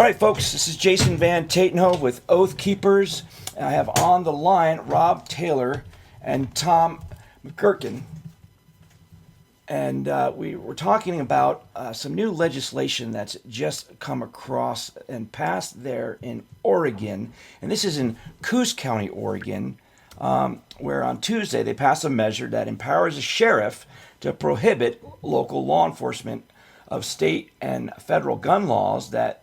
right, folks, this is Jason Van Tatenhove with Oath Keepers. I have on the line Rob Taylor and Tom McGurkin. And we were talking about some new legislation that's just come across and passed there in Oregon. And this is in Coos County, Oregon, where on Tuesday they passed a measure that empowers a sheriff to prohibit local law enforcement of state and federal gun laws that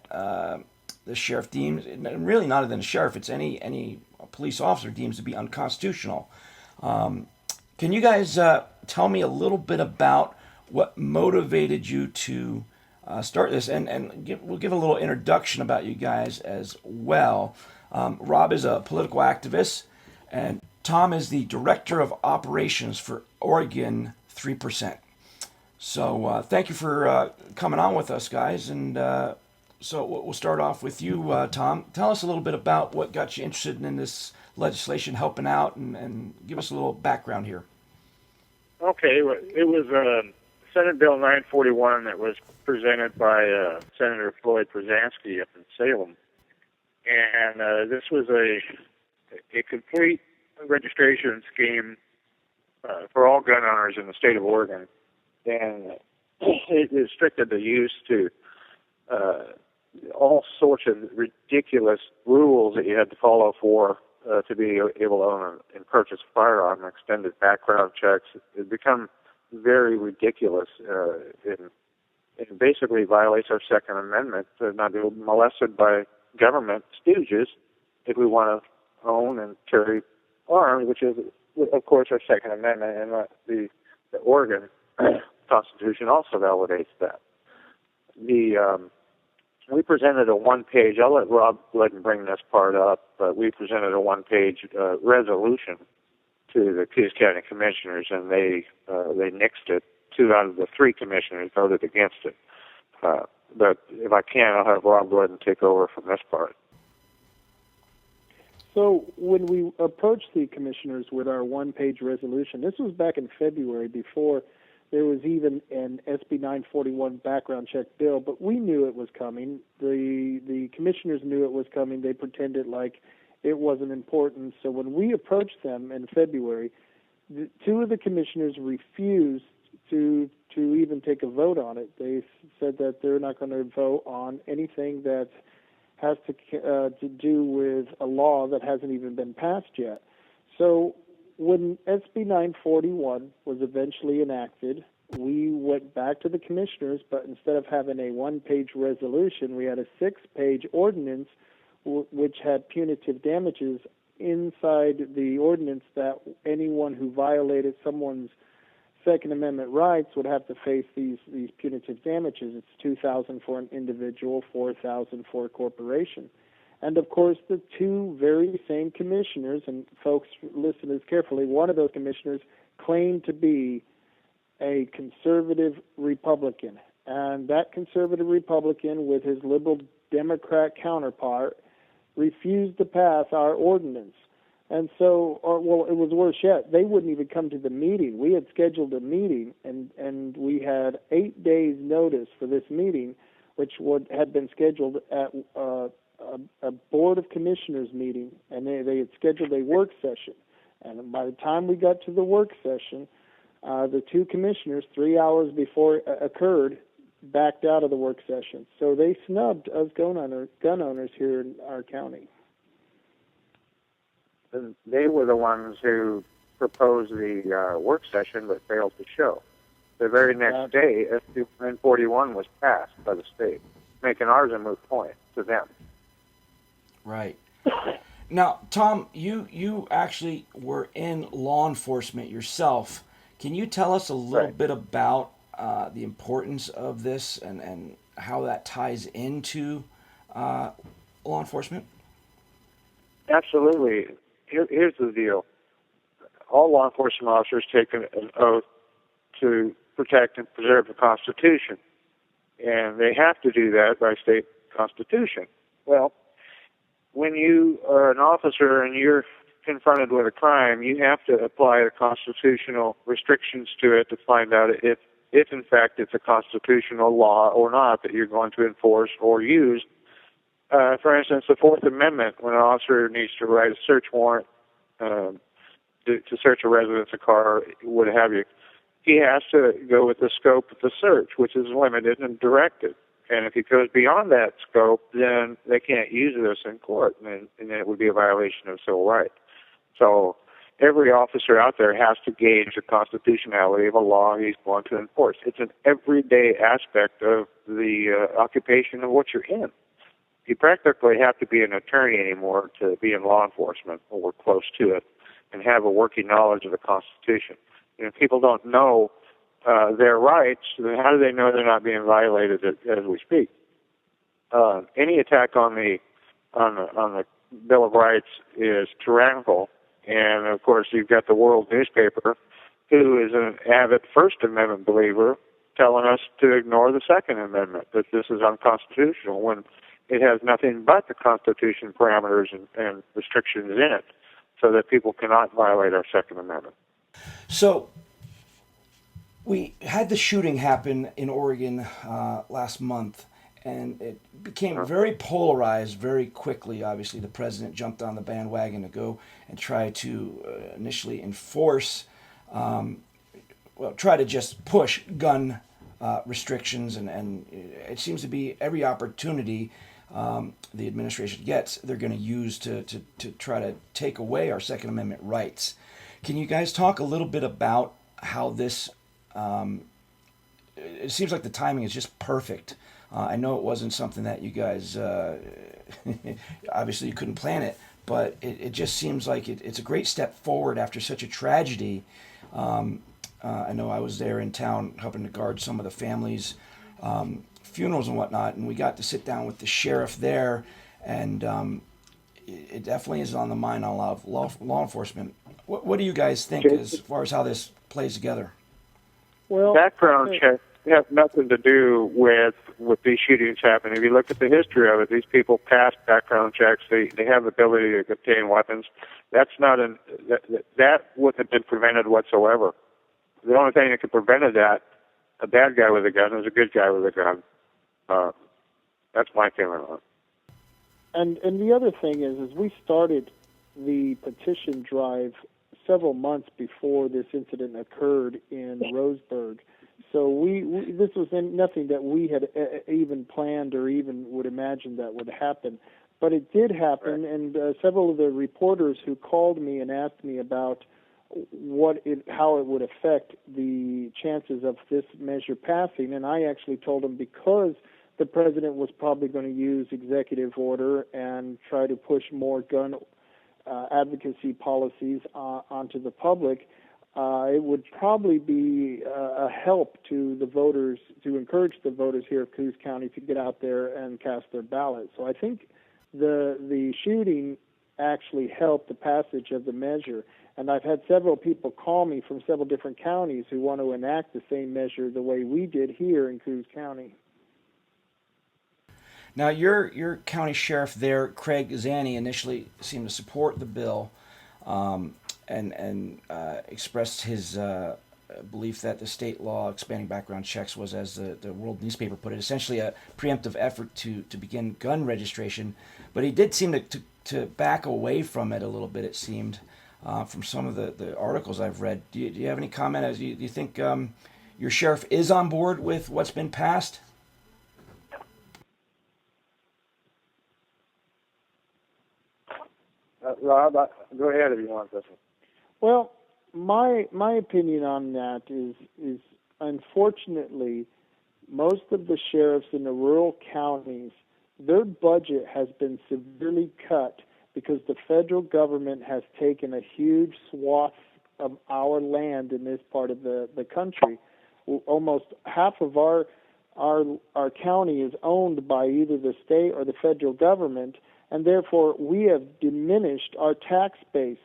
the sheriff deems, really not even the sheriff, it's any police officer deems to be unconstitutional. Can you guys tell me a little bit about what motivated you to start this? And we'll give a little introduction about you guys as well. Rob is a political activist, and Tom is the Director of Operations for Oregon 3%. So thank you for coming on with us, guys. And so we'll start off with you, Tom. Tell us a little bit about what got you interested in this legislation, helping out, and give us a little background here. Okay, it was Senate Bill 941 that was presented by Senator Floyd Przansky up in Salem. And this was a complete registration scheme for all gun owners in the state of Oregon. And it restricted the use to all sorts of ridiculous rules that you had to follow for to be able to own and purchase a firearm, extended background checks. It become very ridiculous. It basically violates our Second Amendment to not be molested by government stooges if we want to own and carry arms, which is, of course, our Second Amendment, and the Oregon Constitution also validates that. We presented a one-page, I'll let Rob go ahead and bring this part up, but we presented a one-page resolution to the Coos County Commissioners, and they nixed it. 2 out of the 3 commissioners voted against it. But if I can, I'll have Rob go ahead and take over from this part. So when we approached the commissioners with our one-page resolution, this was back in February before there was even an SB 941 background check bill, but we knew it was coming. The commissioners knew it was coming. They pretended like it wasn't important. So when we approached them in February, 2 of the commissioners refused to even take a vote on it. They said that they're not going to vote on anything that has to do with a law that hasn't even been passed yet. So when SB 941 was eventually enacted, we went back to the commissioners, but instead of having a one-page resolution, we had a 6-page ordinance which had punitive damages inside the ordinance that anyone who violated someone's Second Amendment rights would have to face these punitive damages. It's $2,000 for an individual, $4,000 for a corporation. And, of course, the 2 very same commissioners, and folks, listen to this carefully, one of those commissioners claimed to be a conservative Republican. And that conservative Republican, with his liberal Democrat counterpart, refused to pass our ordinance. And so, it was worse yet. They wouldn't even come to the meeting. We had scheduled a meeting, and we had 8 days' notice for this meeting, which had been scheduled at a Board of Commissioners meeting, and they had scheduled a work session. And by the time we got to the work session, the 2 commissioners, 3 hours before it occurred, backed out of the work session. So they snubbed us gun owners here in our county. And they were the ones who proposed the work session but failed to show. The very next day, SB 941 was passed by the state, making ours a moot point to them. Right. Now, Tom, you actually were in law enforcement yourself. Can you tell us a little bit about the importance of this and how that ties into law enforcement? Absolutely. Here's the deal. All law enforcement officers take an oath to protect and preserve the Constitution, and they have to do that by state constitution. Well, when you are an officer and you're confronted with a crime, you have to apply the constitutional restrictions to it to find out if in fact it's a constitutional law or not that you're going to enforce or use For instance, the Fourth Amendment, when an officer needs to write a search warrant to search a residence, a car, what have you, he has to go with the scope of the search, which is limited and directed. And if he goes beyond that scope, then they can't use this in court, and then it would be a violation of civil rights. So every officer out there has to gauge the constitutionality of a law he's going to enforce. It's an everyday aspect of the occupation of what you're in. You practically have to be an attorney anymore to be in law enforcement, or we're close to it, and have a working knowledge of the Constitution. You know, people don't know their rights, then how do they know they're not being violated as we speak? Any attack on the Bill of Rights is tyrannical, and of course you've got the World newspaper, who is an avid First Amendment believer, telling us to ignore the Second Amendment, that this is unconstitutional, when it has nothing but the Constitution parameters and restrictions in it, so that people cannot violate our Second Amendment. So we had the shooting happen in Oregon last month, and it became very polarized very quickly. Obviously, the president jumped on the bandwagon to go and try to initially enforce, try to just push gun restrictions, and it seems to be every opportunity the administration gets, they're going to use to try to take away our Second Amendment rights. Can you guys talk a little bit about how this, it seems like the timing is just perfect. I know it wasn't something that you guys, obviously you couldn't plan it, but it just seems like it's a great step forward after such a tragedy. I know I was there in town helping to guard some of the families' funerals and whatnot, and we got to sit down with the sheriff there, and it definitely is on the mind on a lot of law enforcement. What do you guys think as far as how this plays together? Well, background checks have nothing to do with these shootings happening. If you look at the history of it, these people pass background checks. They have the ability to obtain weapons. That's not that wouldn't have been prevented whatsoever. The only thing that could have prevented that, a bad guy with a gun, is a good guy with a gun. That's my feeling on it. And the other thing is we started the petition drive several months before this incident occurred in Roseburg. So this was nothing that we had even planned or even would imagine that would happen. But it did happen, and several of the reporters who called me and asked me about how it would affect the chances of this measure passing, and I actually told them because the president was probably going to use executive order and try to push more gun advocacy policies onto the public, it would probably be a help to the voters, to encourage the voters here of Coos County to get out there and cast their ballot. So I think the shooting actually helped the passage of the measure. And I've had several people call me from several different counties who want to enact the same measure the way we did here in Coos County. Now, your county sheriff there, Craig Zanni, initially seemed to support the bill and expressed his belief that the state law expanding background checks was, as the World newspaper put it, essentially a preemptive effort to begin gun registration. But he did seem to back away from it a little bit, it seemed, from some of the articles I've read. Do you have any comment? Do you think your sheriff is on board with what's been passed? Rob, go ahead if you want this one. Well, my opinion on that is unfortunately most of the sheriffs in the rural counties, their budget has been severely cut because the federal government has taken a huge swath of our land in this part of the country. Almost half of our county is owned by either the state or the federal government, and therefore we have diminished our tax base.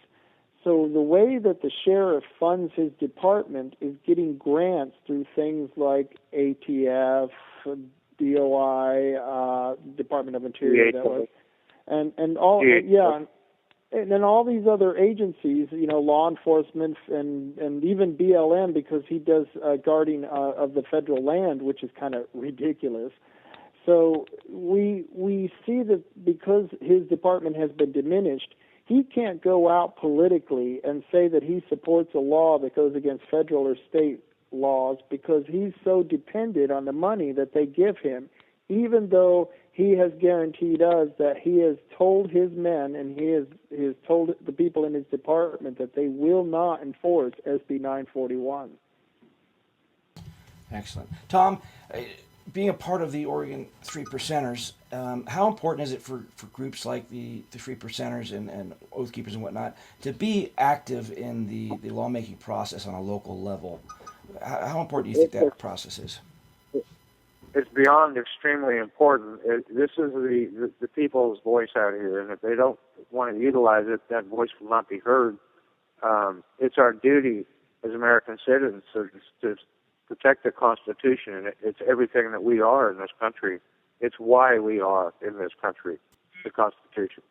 So the way that the sheriff funds his department is getting grants through things like ATF, DOI, Department of Interior, that was, and all, and then all these other agencies, law enforcement and even BLM, because he does guarding of the federal land, which is kind of ridiculous. So we see that because his department has been diminished, he can't go out politically and say that he supports a law that goes against federal or state laws because he's so dependent on the money that they give him, even though he has guaranteed us that he has told his men and he has told the people in his department that they will not enforce SB 941. Excellent. Tom, being a part of the Oregon Three Percenters, how important is it for groups like the Three Percenters and Oath Keepers and whatnot to be active in the lawmaking process on a local level? How important do you think that process is? It's beyond extremely important. This is the people's voice out here, and if they don't want to utilize it, that voice will not be heard. It's our duty as American citizens to protect the Constitution, and it's everything that we are in this country. It's why we are in this country, the Constitution.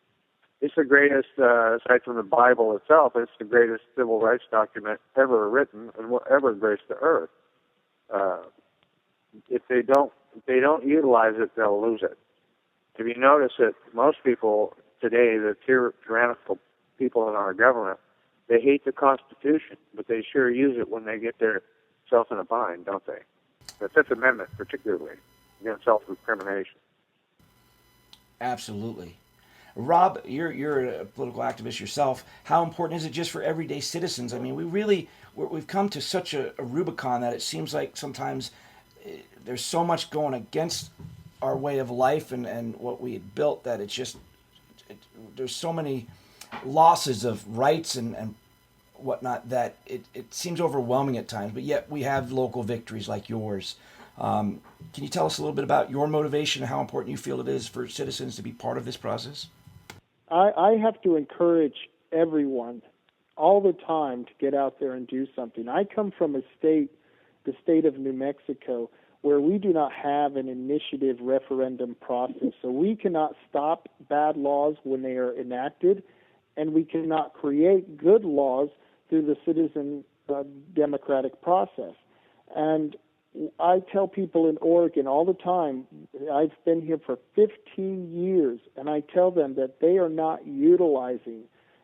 It's the greatest, aside from the Bible itself, it's the greatest civil rights document ever written and will ever grace the earth. If they don't utilize it, they'll lose it. If you notice that most people today, the tyrannical people in our government, they hate the Constitution, but they sure use it when they get themselves in a bind, don't they? The Fifth Amendment, particularly, against self-incrimination. Absolutely. Rob, you're a political activist yourself. How important is it just for everyday citizens? I mean, we've come to such a Rubicon that it seems like sometimes there's so much going against our way of life and what we had built that it's just there's so many losses of rights and whatnot that it seems overwhelming at times. But yet we have local victories like yours. Can you tell us a little bit about your motivation and how important you feel it is for citizens to be part of this process? I have to encourage everyone all the time to get out there and do something. I come from the state of New Mexico, where we do not have an initiative referendum process. So we cannot stop bad laws when they are enacted, and we cannot create good laws through the citizen democratic process. And I tell people in Oregon all the time, I've been here for 15 years, and I tell them that they are not utilizing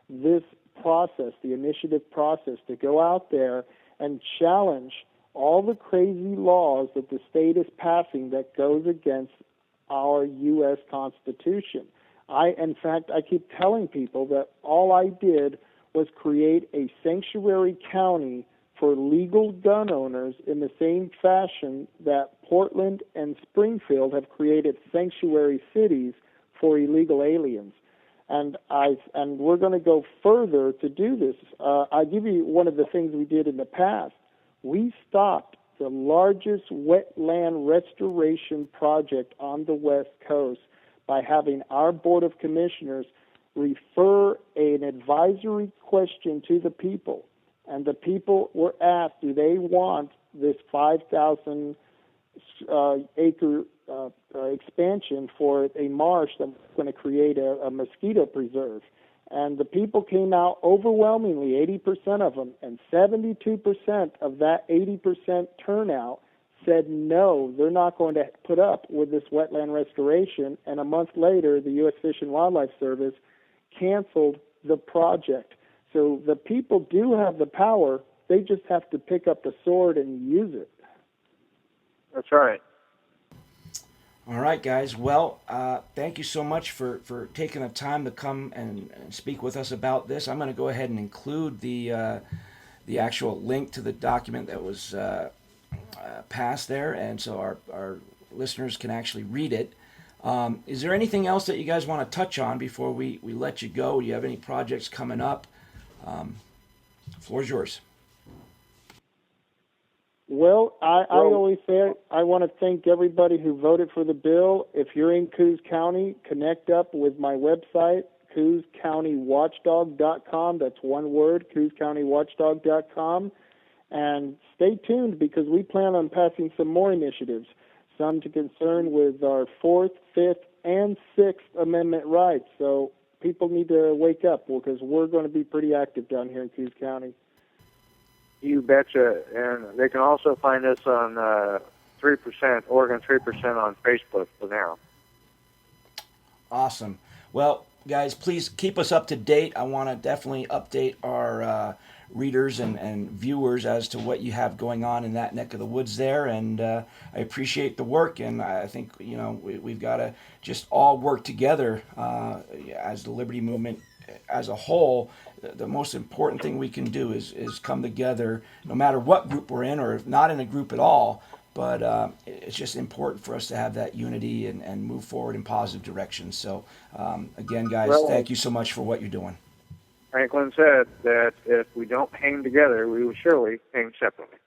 this process, the initiative process, to go out there and challenge all the crazy laws that the state is passing that goes against our U.S. Constitution. In fact, I keep telling people that all I did was create a sanctuary county for legal gun owners in the same fashion that Portland and Springfield have created sanctuary cities for illegal aliens. And we're going to go further to do this. I'll give you one of the things we did in the past. We stopped the largest wetland restoration project on the West Coast by having our Board of Commissioners refer an advisory question to the people. And the people were asked, do they want this 5,000 acre expansion for a marsh that's going to create a mosquito preserve? And the people came out overwhelmingly, 80% of them, and 72% of that 80% turnout said no, they're not going to put up with this wetland restoration. And a month later, the U.S. Fish and Wildlife Service canceled the project. So the people do have the power. They just have to pick up the sword and use it. That's right. All right, guys. Well, thank you so much for taking the time to come and speak with us about this. I'm going to go ahead and include the actual link to the document that was passed there, and so our listeners can actually read it. Is there anything else that you guys want to touch on before we let you go? Do you have any projects coming up? Floor is yours. Well, I always say I want to thank everybody who voted for the bill. If you're in Coos County, connect up with my website, cooscountywatchdog.com. That's one word, cooscountywatchdog.com. And stay tuned because we plan on passing some more initiatives, some to concern with our 4th, 5th, and 6th Amendment rights. So people need to wake up because we're going to be pretty active down here in Coos County. You betcha. And they can also find us on 3%, Oregon 3% on Facebook for now. Awesome. Well, guys, please keep us up to date. I want to definitely update our readers and viewers as to what you have going on in that neck of the woods there. And I appreciate the work. And I think, we've got to just all work together as the Liberty Movement as a whole. The most important thing we can do is come together, no matter what group we're in or if not in a group at all. But it's just important for us to have that unity and move forward in positive directions. So, again, guys, thank you so much for what you're doing. Franklin said that if we don't hang together, we will surely hang separately.